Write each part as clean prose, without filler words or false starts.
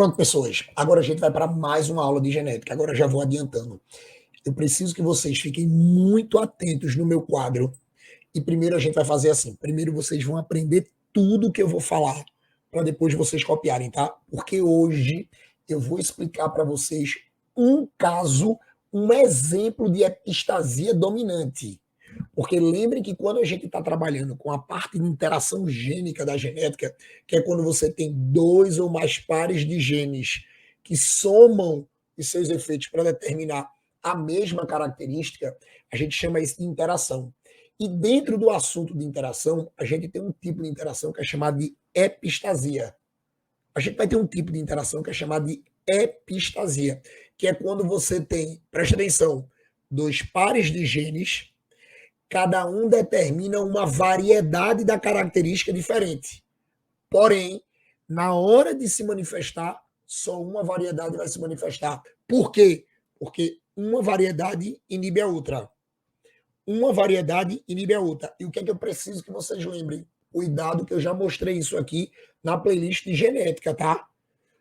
Pronto, pessoas. Agora a gente vai para mais uma aula de genética. Agora eu já vou adiantando. Eu preciso que vocês fiquem muito atentos no meu quadro. E primeiro a gente vai fazer assim. Primeiro vocês vão aprender tudo que eu vou falar para depois vocês copiarem, tá? Porque hoje eu vou explicar para vocês um caso, um exemplo de epistasia dominante. Porque lembrem que quando a gente está trabalhando com a parte de interação gênica da genética, que é quando você tem dois ou mais pares de genes que somam os seus efeitos para determinar a mesma característica, a gente chama isso de interação. E dentro do assunto de interação, a gente tem um tipo de interação que é chamado de epistasia. A gente vai ter um tipo de interação que é chamado de epistasia, que é quando você tem, presta atenção, dois pares de genes, cada um determina uma variedade da característica diferente. Porém, na hora de se manifestar, só uma variedade vai se manifestar. Por quê? Porque uma variedade inibe a outra. Uma variedade inibe a outra. E o que é que eu preciso que vocês lembrem? Cuidado que eu já mostrei isso aqui na playlist de genética, tá?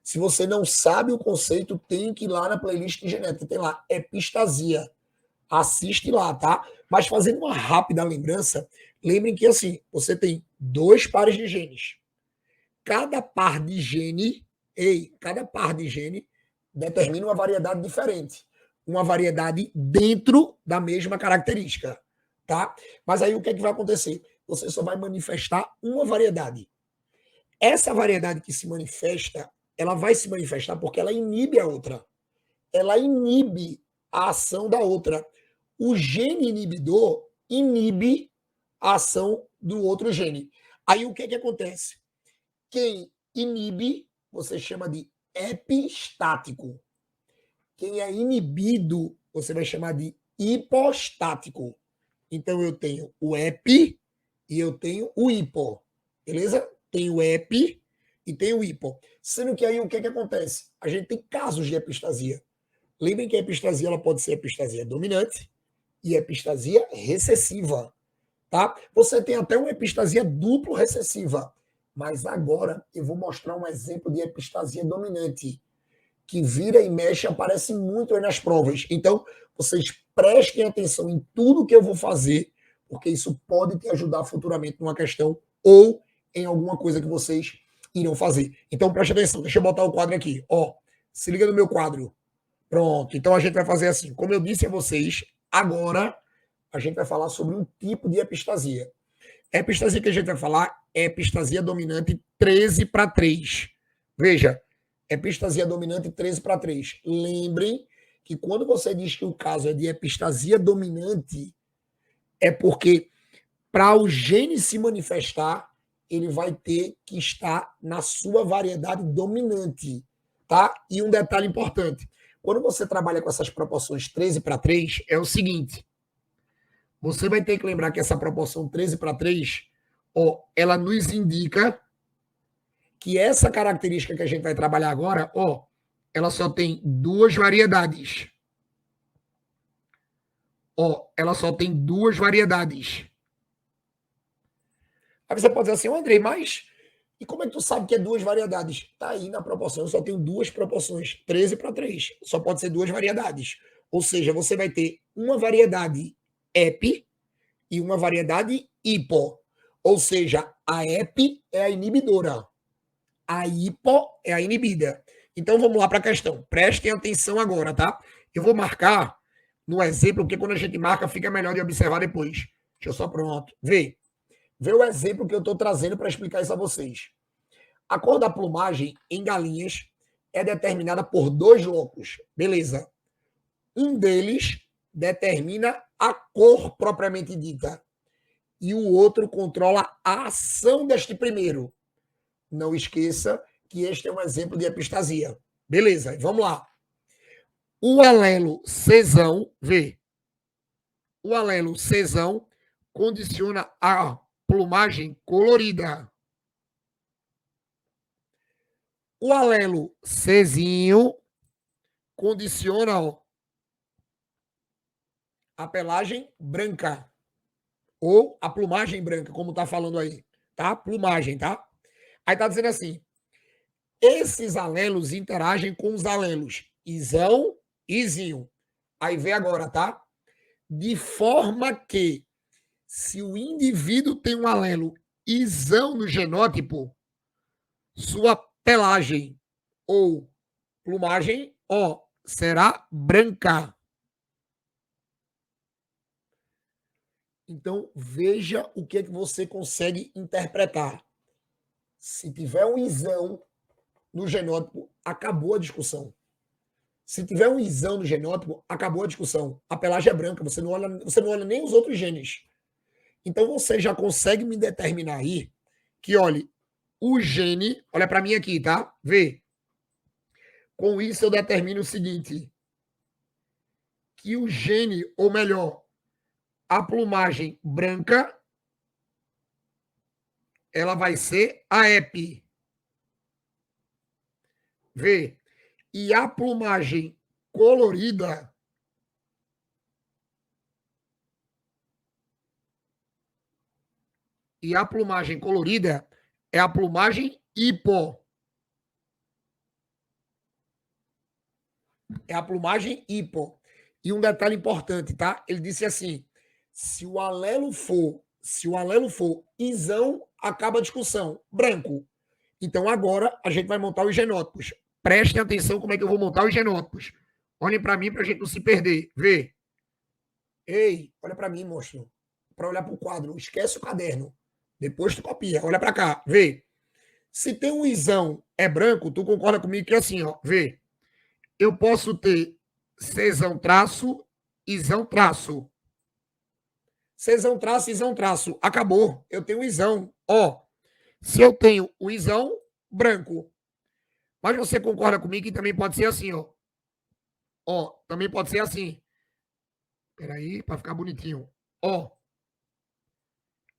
Se você não sabe o conceito, tem que ir lá na playlist de genética. Tem lá epistasia. Assiste lá, tá? Mas fazendo uma rápida lembrança, lembrem que assim, você tem dois pares de genes. Cada par de gene, cada par de gene determina uma variedade diferente. Uma variedade dentro da mesma característica, tá? Mas aí o que é que vai acontecer? Você só vai manifestar uma variedade. Essa variedade que se manifesta, ela vai se manifestar porque ela inibe a outra. Ela inibe a ação da outra. O gene inibidor inibe a ação do outro gene. Aí o que é que acontece? Quem inibe, você chama de epistático. Quem é inibido, você vai chamar de hipostático. Então eu tenho o epi e eu tenho o hipo. Beleza? Tem o epi e tem o hipo. Sendo que aí o que é que acontece? A gente tem casos de epistasia. Lembrem que a epistasia ela pode ser epistasia dominante e epistasia recessiva, tá? Você tem até uma epistasia duplo recessiva, mas agora eu vou mostrar um exemplo de epistasia dominante, que vira e mexe, aparece muito aí nas provas. Então, vocês prestem atenção em tudo que eu vou fazer, porque isso pode te ajudar futuramente numa questão ou em alguma coisa que vocês irão fazer. Então, preste atenção, deixa eu botar o quadro aqui. Ó, se liga no meu quadro. Pronto, então a gente vai fazer assim. Como eu disse a vocês, agora a gente vai falar sobre um tipo de epistasia. A epistasia que a gente vai falar é epistasia dominante 13:3. Veja, epistasia dominante 13:3. Lembrem que quando você diz que o caso é de epistasia dominante, é porque para o gene se manifestar, ele vai ter que estar na sua variedade dominante, tá? E um detalhe importante, quando você trabalha com essas proporções 13:3, é o seguinte, você vai ter que lembrar que essa proporção 13:3, ó, ela nos indica que essa característica que a gente vai trabalhar agora, ó, ela só tem duas variedades. Ó, ela só tem duas variedades. Aí você pode dizer assim, Andrei, mas e como é que tu sabe que é duas variedades? Tá aí na proporção, eu só tenho duas proporções, 13:3. Só pode ser duas variedades. Ou seja, você vai ter uma variedade epi e uma variedade hipo. Ou seja, a epi é a inibidora, a hipo é a inibida. Então vamos lá para a questão. Prestem atenção agora, tá? Eu vou marcar no exemplo, porque quando a gente marca fica melhor de observar depois. Deixa eu só pronto. Vê o exemplo que eu estou trazendo para explicar isso a vocês. A cor da plumagem em galinhas é determinada por dois locos. Beleza. Um deles determina a cor propriamente dita e o outro controla a ação deste primeiro. Não esqueça que este é um exemplo de epistasia. Beleza, vamos lá. O alelo Czão, vê. O alelo Czão condiciona a plumagem colorida. O alelo Czinho condiciona, ó, a pelagem branca. Ou a plumagem branca, como tá falando aí. Tá? Plumagem, tá? Aí tá dizendo assim, Esses alelos interagem com os alelos isão e isinho. Aí vem agora, tá? De forma que, se o indivíduo tem um alelo isão no genótipo, sua pelagem ou plumagem, ó, será branca. Então, veja o que você consegue interpretar. Se tiver um isão no genótipo, acabou a discussão. Se tiver um isão no genótipo, acabou a discussão. A pelagem é branca, você não olha nem os outros genes. Então, você já consegue me determinar aí que, olhe, o gene, olha para mim aqui, tá? Vê. Com isso, eu determino o seguinte, que o gene, ou melhor, a plumagem branca, ela vai ser a EP. Vê. E a plumagem colorida, é a plumagem hipo. É a plumagem hipo. E um detalhe importante, tá? Ele disse assim: se o alelo for isão, acaba a discussão. Branco. Então agora a gente vai montar os genótipos. Prestem atenção como é que eu vou montar os genótipos. Olhem para mim para a gente não se perder. Vê. Ei, olha para mim, monstro. Para olhar para o quadro. Esquece o caderno. Depois tu copia. Olha para cá. Vê. Se tem um isão é branco, tu concorda comigo que é assim, ó. Vê. Eu posso ter Czão traço, isão traço. Czão traço, isão traço. Acabou. Eu tenho isão. Ó. Se eu tenho o isão, branco. Mas você concorda comigo que também pode ser assim, ó. Ó, também pode ser assim. Espera aí, para ficar bonitinho. Ó.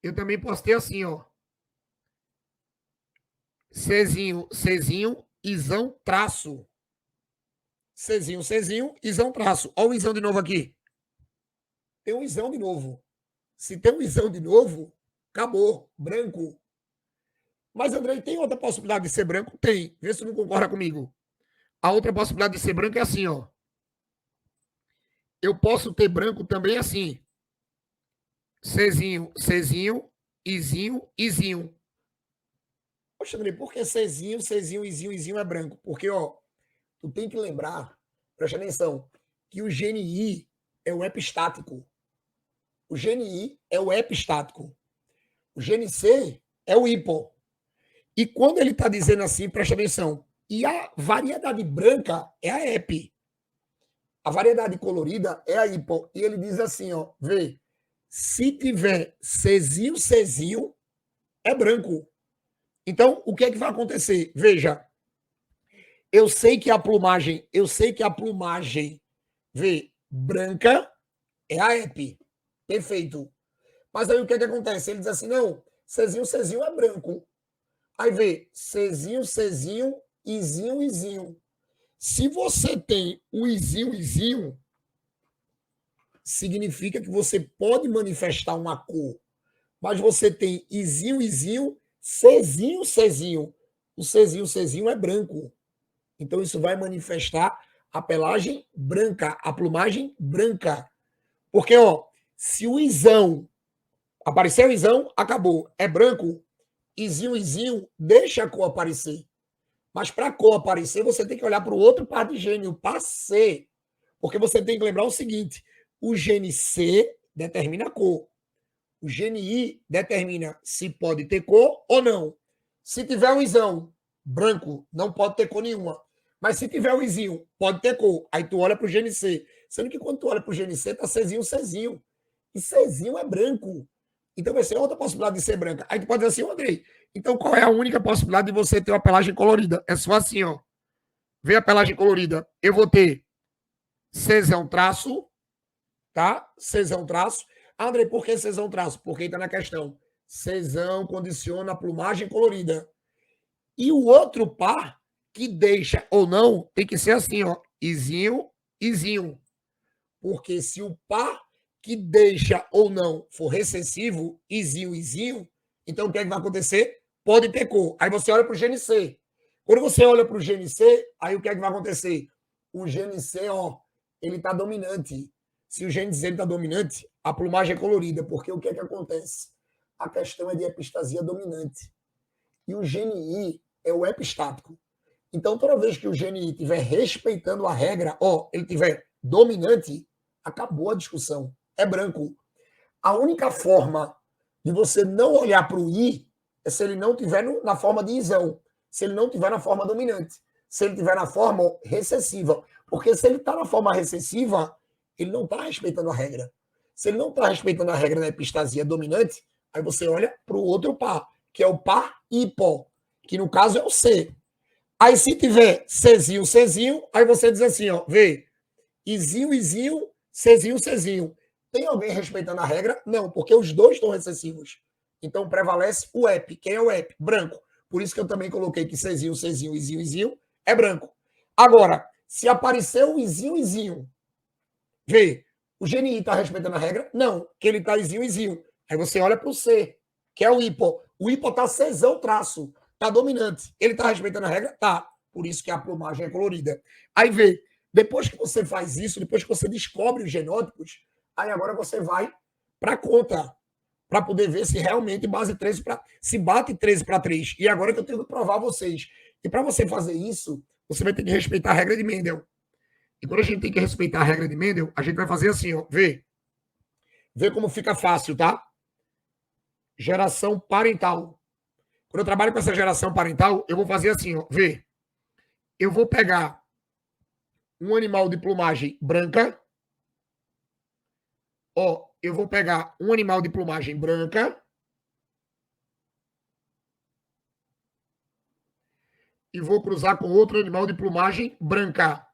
Eu também posso ter assim, ó. Czinho, isão, traço. Czinho, isão, traço. Ó o isão de novo aqui. Tem um isão de novo. Se tem um isão de novo, acabou. Branco. Mas, Andrei, tem outra possibilidade de ser branco? Tem. Vê se tu não concorda comigo. A outra possibilidade de ser branco é assim, ó. Eu posso ter branco também assim. Czinho, isinho. Poxa, Andrei, por que Czinho, isinho é branco? Porque, ó, tu tem que lembrar, presta atenção, que o gene I é o epistático. O gene I é o epistático. O gene C é o hipo. E quando ele está dizendo assim, presta atenção, e a variedade branca é a EP. A variedade colorida é a hipo. E ele diz assim, ó, vê, se tiver Czinho, é branco. Então, o que é que vai acontecer? Veja, eu sei que a plumagem, vê, branca é a EP. Perfeito. Mas aí o que é que acontece? Ele diz assim, não, Czinho é branco. Aí vê, Czinho, isinho. Se você tem o isinho, significa que você pode manifestar uma cor. Mas você tem isinho, Czinho. O Czinho é branco. Então isso vai manifestar a pelagem branca, a plumagem branca. Porque, ó, se o isão, apareceu o isão, acabou. É branco, isinho, deixa a cor aparecer. Mas para a cor aparecer, você tem que olhar para o outro par de gene, o par C. Porque você tem que lembrar o seguinte: o gene C determina a cor. O gene I determina se pode ter cor ou não. Se tiver um isão branco, não pode ter cor nenhuma. Mas se tiver um isinho, pode ter cor. Aí tu olha para o gene C. Sendo que quando tu olha para o gene C, tá Czinho. E Czinho é branco. Então vai ser outra possibilidade de ser branca. Aí tu pode dizer assim, Andrei, então qual é a única possibilidade de você ter uma pelagem colorida? É só assim, ó. Vê a pelagem colorida. Eu vou ter Czão traço, tá? Czão traço. Andrei, por que Czão traço? Porque está na questão. Czão condiciona a plumagem colorida. E o outro par que deixa ou não tem que ser assim, ó. Isinho. Porque se o par que deixa ou não for recessivo, isinho, então o que é que vai acontecer? Pode ter cor. Aí você olha para o gene C. Quando você olha para o GNC, aí o que é que vai acontecer? O GNC, ó, ele está dominante. Se o GNC está dominante, a plumagem é colorida, porque o que é que acontece? A questão é de epistasia dominante. E o GNI é o epistático. Então, toda vez que o GNI estiver respeitando a regra, ó, ele estiver dominante, acabou a discussão. É branco. A única forma de você não olhar para o I é se ele não estiver na forma de isão, se ele não estiver na forma dominante, se ele estiver na forma recessiva. Porque se ele está na forma recessiva, ele não está respeitando a regra. Se ele não está respeitando a regra da epistasia dominante, aí você olha para o outro par, que é o par hipo, que no caso é o C. Aí se tiver Czinho, Czinho, aí você diz assim, ó, vê, Izinho, Izinho, Czinho, Czinho. Tem alguém respeitando a regra? Não, porque os dois estão recessivos. Então prevalece o EP. Quem é o EP? Branco. Por isso que eu também coloquei que Czinho, Czinho, Izinho, Izinho é branco. Agora, se apareceu o Izinho, Izinho, vê, o GNI está respeitando a regra? Não, que ele está Izinho, Izinho. Aí você olha para o C, que é o hipo. O hipo está Czão traço, está dominante. Ele está respeitando a regra? Tá. Por isso que a plumagem é colorida. Aí vê, depois que você faz isso, depois que você descobre os genótipos, aí agora você vai para a conta, para poder ver se realmente base 13 para se bate 13 para 3. E agora que eu tenho que provar a vocês. E para você fazer isso, você vai ter que respeitar a regra de Mendel. E quando a gente tem que respeitar a regra de Mendel, a gente vai fazer assim, ó, vê. Vê como fica fácil, tá? Geração parental. Quando eu trabalho com essa geração parental, eu vou fazer assim, ó, vê. Eu vou pegar um animal de plumagem branca. Ó, eu vou pegar um animal de plumagem branca. E vou cruzar com outro animal de plumagem branca.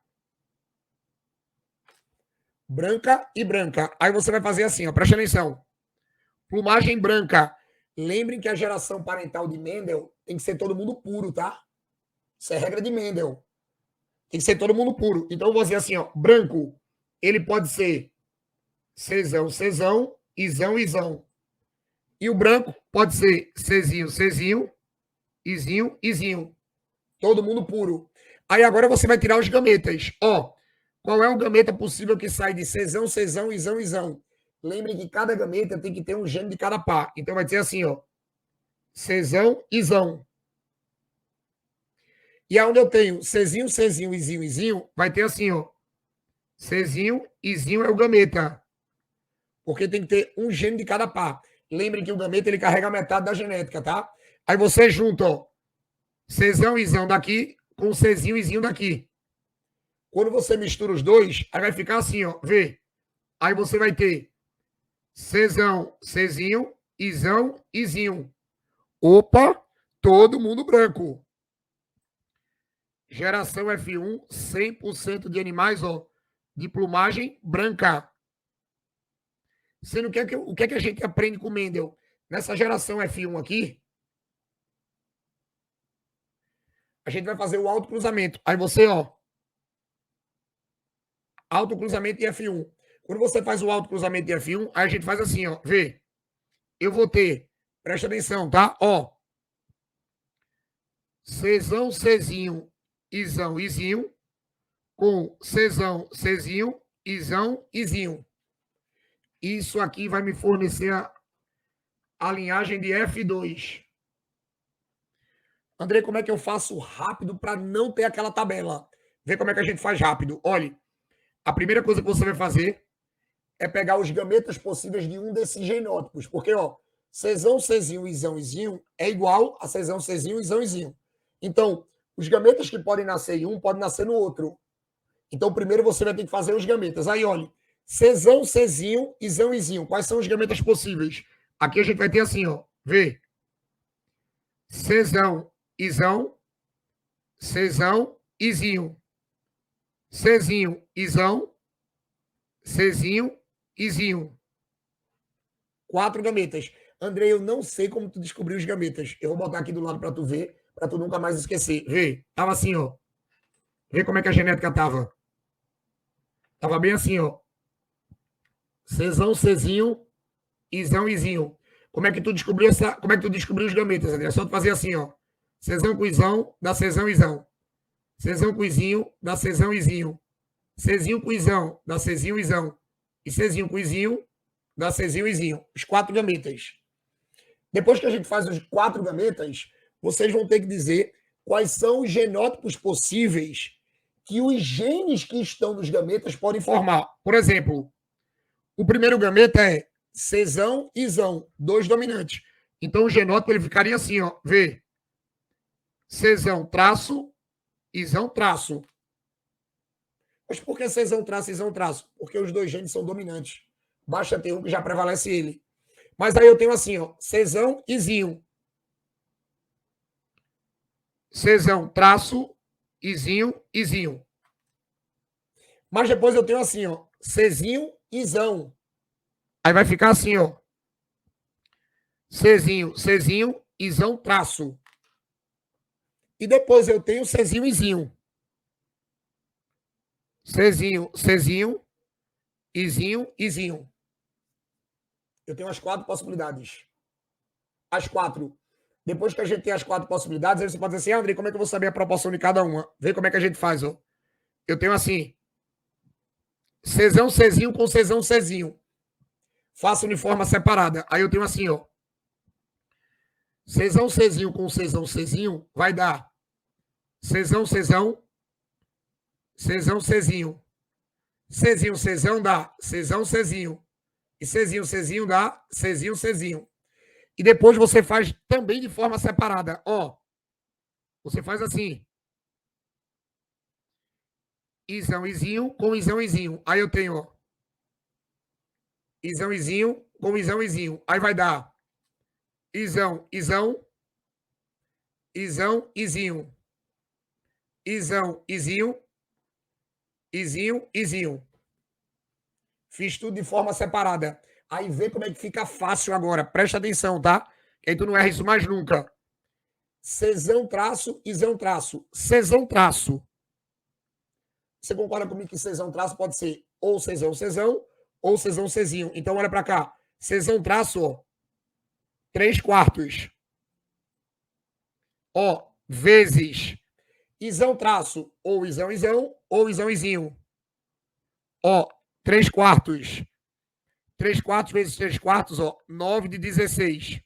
Branca e branca. Aí você vai fazer assim, ó, presta atenção. Plumagem branca. Lembrem que a geração parental de Mendel tem que ser todo mundo puro, tá? Isso é regra de Mendel. Tem que ser todo mundo puro. Então eu vou dizer assim, ó, branco, ele pode ser Czão, Czão, Izão, Izão. E o branco pode ser Czinho, Czinho, Izinho, Izinho. Todo mundo puro. Aí agora você vai tirar os gametas. Ó, qual é o gameta possível que sai de Czão, Czão, Izão, Izão? Lembre que cada gameta tem que ter um gene de cada par. Então vai ser assim, ó. Czão, Izão. E aonde eu tenho Czinho, Czinho, Izinho, Izinho, vai ter assim, ó. Czinho, Izinho é o gameta. Porque tem que ter um gene de cada par. Lembrem que o gameta ele carrega metade da genética, tá? Aí você junta, ó. Czão, Izão daqui com Czinho, Izinho daqui. Quando você mistura os dois, aí vai ficar assim, ó. Vê. Aí você vai ter Czão, Czinho, Izão, Izinho. Opa, todo mundo branco. Geração F1, 100% de animais, ó, de plumagem branca. Sendo que o que é que a gente aprende com Mendel? Nessa geração F1 aqui, a gente vai fazer o autocruzamento. Aí você, ó, autocruzamento de F1. Quando você faz o autocruzamento de F1, aí a gente faz assim, ó, vê. Eu vou ter, presta atenção, tá? Ó, Czão, Czinho, Izão, Izinho, com Czão, Czinho, Izão, Izinho. Isso aqui vai me fornecer a linhagem de F2. André, como é que eu faço rápido para não ter aquela tabela? Vê como é que a gente faz rápido. Olha, a primeira coisa que você vai fazer é pegar os gametas possíveis de um desses genótipos. Porque, ó, Czão, Czinho, Izão, Izinho é igual a Czão, Czinho, Izão, Izinho. Então, os gametas que podem nascer em um podem nascer no outro. Então, primeiro você vai ter que fazer os gametas. Aí, olha, Czão, Czinho, Izão, Izinho. Quais são os gametas possíveis? Aqui a gente vai ter assim, ó. Vê. Czão, Izão, Czão, Izinho. Czinho, Izão, Czinho, Izinho. 4 gametas. André, eu não sei como tu descobriu os gametas. Eu vou botar aqui do lado para tu ver, para tu nunca mais esquecer. Vê, tava assim, ó. Vê como é que a genética tava. Tava bem assim, ó. Czão, Czinho, Izão, Izinho. Como é que tu descobriu os gametas, André? É só tu fazer assim, ó. Czão com Izão dá Czão Izão. Czão com Izinho dá Czão Izinho. Czinho com Izão dá Czinho Izão. E Czinho com Izinho dá Czinho Izinho. Os 4 gametas. Depois que a gente faz os 4 gametas, vocês vão ter que dizer quais são os genótipos possíveis que os genes que estão nos gametas podem formar. Por exemplo, o primeiro gameta é Czão e Izão, 2 dominantes. Então o genótipo ele ficaria assim, ó, vê. Czão traço, Izão traço. Mas por que Czão traço e Izão traço? Porque os 2 genes são dominantes. Basta ter um que já prevalece ele. Mas aí eu tenho assim, ó, Czão e Zinho. Czão traço, Izinho, Izinho. Mas depois eu tenho assim, ó, Czinho, Izão. Aí vai ficar assim, ó. Czinho, Czinho, Izão, traço. E depois eu tenho Czinho, Izinho. Czinho, Czinho, Izinho, Izinho. Eu tenho as 4 possibilidades. As 4. Depois que a gente tem as 4 possibilidades, aí você pode dizer assim, André, como é que eu vou saber a proporção de cada uma? Vê como é que a gente faz, ó. Eu tenho assim, Czão, Czinho com Czão, Czinho. Faço de forma separada. Aí eu tenho assim, ó. Czão, Czinho com Czão, Czinho vai dar Czão, Czão, Czão, Czinho. Czinho, Czão dá Czão, Czinho. E Czinho, Czinho dá Czinho, Czinho. E depois você faz também de forma separada. Ó, você faz assim. Izão, Izinho com Izão, Izinho. Aí eu tenho, ó. Izão, Izinho com Izão, Izinho. Aí vai dar Izão, Izão, Izão, Izinho. Izão, Izinho, Izinho, Izinho. Fiz tudo de forma separada. Aí vê como é que fica fácil agora. Presta atenção, tá? Que aí tu não erra isso mais nunca. Czão traço, Izão traço. Czão traço. Você concorda comigo que Czão traço pode ser ou Czão, Czão, ou Czão, Czinho. Então olha para cá. Czão traço, ó. 3/4. Ó, vezes Izão traço, ou Izão, Izão, ou Izão, Izinho. Ó, 3/4. 3/4 vezes 3/4, ó, 9 de 16.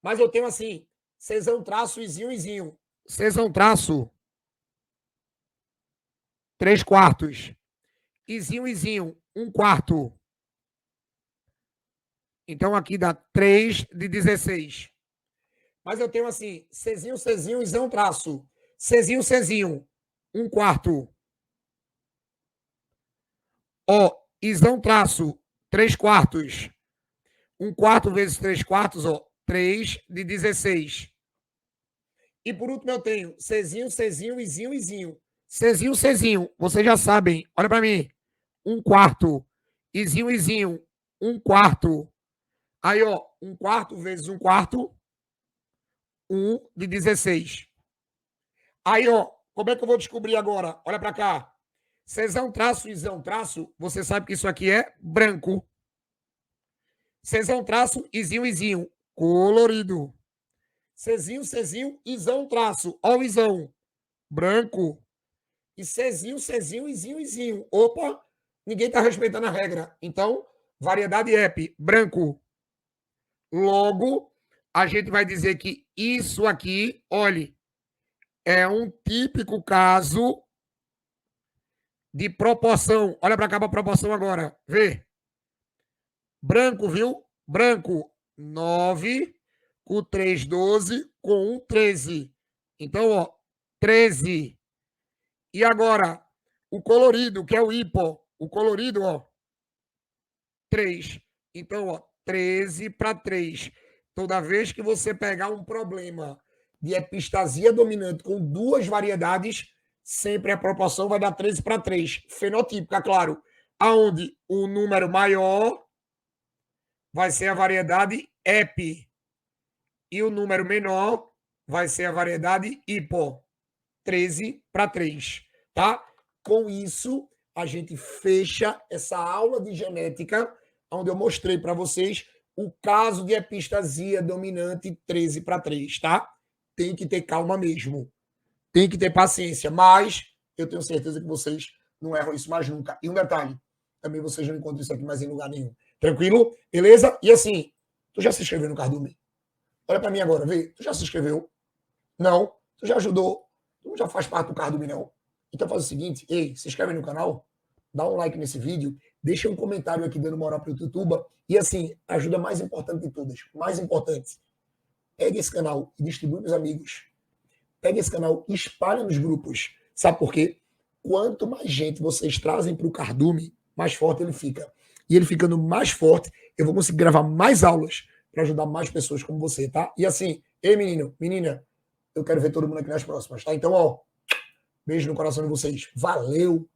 Mas eu tenho assim, Czão traço, Izinho, Izinho. Czão traço, 3/4. Izinho, Izinho, 1/4. Então aqui dá 3 de 16. Mas eu tenho assim, Czinho, Czinho, Izão traço. Czinho, Czinho, 1/4. Ó, Izão traço, 3/4. 1/4 vezes 3/4, ó, 3 de 16. E por último eu tenho Czinho, Czinho, Izinho, Izinho. Czinho, Czinho, vocês já sabem, olha para mim. 1/4. Izinho, Izinho, 1/4. Aí, ó, 1/4 vezes 1/4, 1 de 16. Aí, ó, como é que eu vou descobrir agora? Olha para cá. Czão traço, Izão traço, você sabe que isso aqui é branco. Czão traço, Izinho, Izinho, colorido. Czinho, Czinho, Izão traço, ó o Izão, branco. E Czinho, Czinho, Izinho, Izinho. Opa, ninguém tá respeitando a regra. Então, variedade EP, branco. Logo, a gente vai dizer que isso aqui, olhe, é um típico caso de proporção. Olha para cá para a proporção agora. Vê. Branco, viu? Branco, 9 com 3, 12 com 1, 13. Então, ó, 13. E agora, o colorido, que é o hipo. O colorido, ó, 3. Então, ó, 13 para 3. Toda vez que você pegar um problema de epistasia dominante com 2 variedades, sempre a proporção vai dar 13 para 3. Fenotípica, claro. Aonde o número maior vai ser a variedade EP. E o número menor vai ser a variedade hipo. 13 para 3. Tá? Com isso, a gente fecha essa aula de genética, onde eu mostrei para vocês o caso de epistasia dominante 13 para 3, tá? tem que ter calma mesmo. Tem que ter paciência. Mas eu tenho certeza que vocês não erram isso mais nunca. E um detalhe, também vocês não encontram isso aqui mais em lugar nenhum. Tranquilo? Beleza? E assim, tu já se inscreveu no Cardume? Olha para mim agora, vê. Tu já se inscreveu? Não? Tu já ajudou? Tu não já faz parte do Cardume, não? Então faz o seguinte, ei, se inscreve no canal, dá um like nesse vídeo, deixa um comentário aqui dando moral para o Tutuba. E assim, a ajuda mais importante de todas, mais importante, pega esse canal e distribui para os amigos. Pega esse canal e espalha nos grupos. Sabe por quê? Quanto mais gente vocês trazem para o Cardume, mais forte ele fica. E ele ficando mais forte, eu vou conseguir gravar mais aulas para ajudar mais pessoas como você, tá? E assim, ei menino, menina, eu quero ver todo mundo aqui nas próximas, tá? Então, ó, beijo no coração de vocês. Valeu!